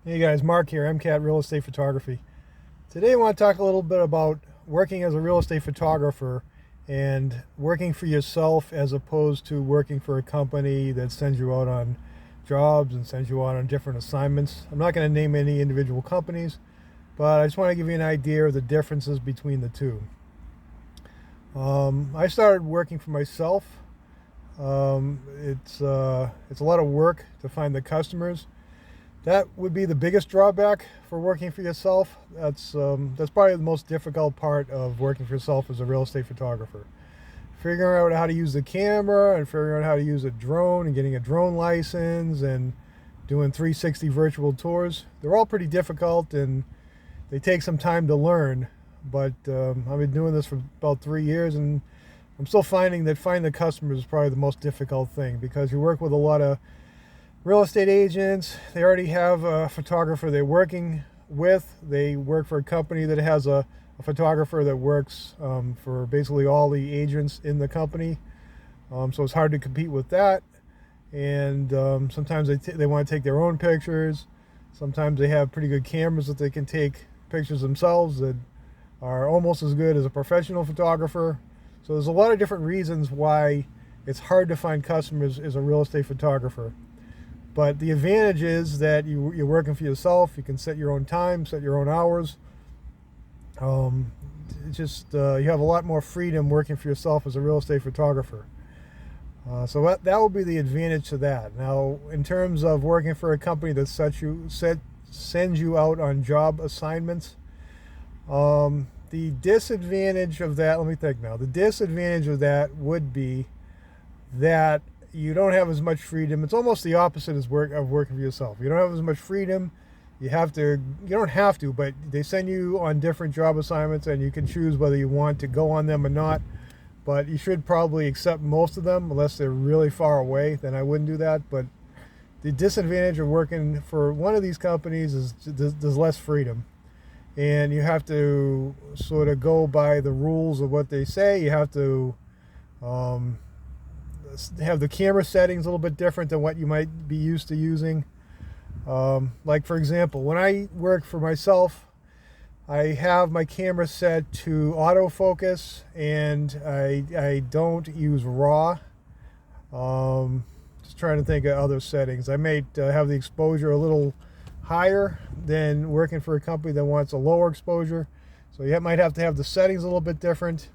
Hey guys, Mark here, MCAT Real Estate Photography. Today I want to talk a little bit about working as a real estate photographer and working for yourself as opposed to working for a company that sends you out on jobs and sends you out on different assignments. I'm not going to name any individual companies, but I just want to give you an idea of the differences between the two. I started working for myself. It's a lot of work to find the customers. That would be the biggest drawback for working for yourself. That's probably the most difficult part of working for yourself as a real estate photographer. Figuring out how to use the camera and figuring out how to use a drone and getting a drone license and doing 360 virtual tours. They're all pretty difficult and they take some time to learn. But I've been doing this for about 3 years and I'm still finding that finding the customers is probably the most difficult thing, because you work with a lot of real estate agents. They already have a photographer they're working with. They work for a company that has a photographer that works for basically all the agents in the company. So it's hard to compete with that. And sometimes they want to take their own pictures. Sometimes they have pretty good cameras that they can take pictures themselves that are almost as good as a professional photographer. So there's a lot of different reasons why it's hard to find customers as a real estate photographer. But the advantage is that you're working for yourself. You can set your own time, set your own hours. You have a lot more freedom working for yourself as a real estate photographer. So that will be the advantage to that. Now, in terms of working for a company that sends you out on job assignments, the disadvantage of that, let me think now. The disadvantage of that would be that you don't have as much freedom. It's almost the opposite of working for yourself. You don't have as much freedom. You don't have to, but they send you on different job assignments and you can choose whether you want to go on them or not. But you should probably accept most of them unless they're really far away. Then I wouldn't do that. But the disadvantage of working for one of these companies is there's less freedom. And you have to sort of go by the rules of what they say. You have to have the camera settings a little bit different than what you might be used to using. Like for example, when I work for myself, I have my camera set to autofocus and I don't use RAW. Just trying to think of other settings. I may have the exposure a little higher than working for a company that wants a lower exposure. So you might have to have the settings a little bit different.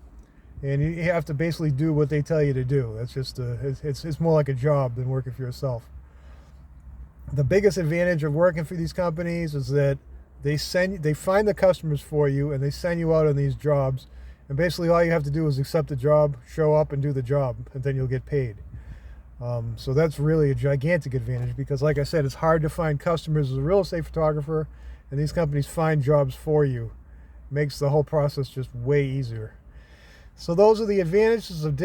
And you have to basically do what they tell you to do. That's just it's more like a job than working for yourself. The biggest advantage of working for these companies is that they find the customers for you and they send you out on these jobs. And basically all you have to do is accept the job, show up and do the job, and then you'll get paid. So that's really a gigantic advantage, because like I said, it's hard to find customers as a real estate photographer, and these companies find jobs for you. It makes the whole process just way easier. So those are the advantages and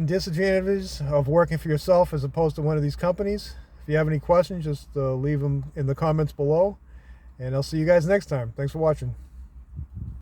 disadvantages of working for yourself as opposed to one of these companies. If you have any questions, just leave them in the comments below. And I'll see you guys next time. Thanks for watching.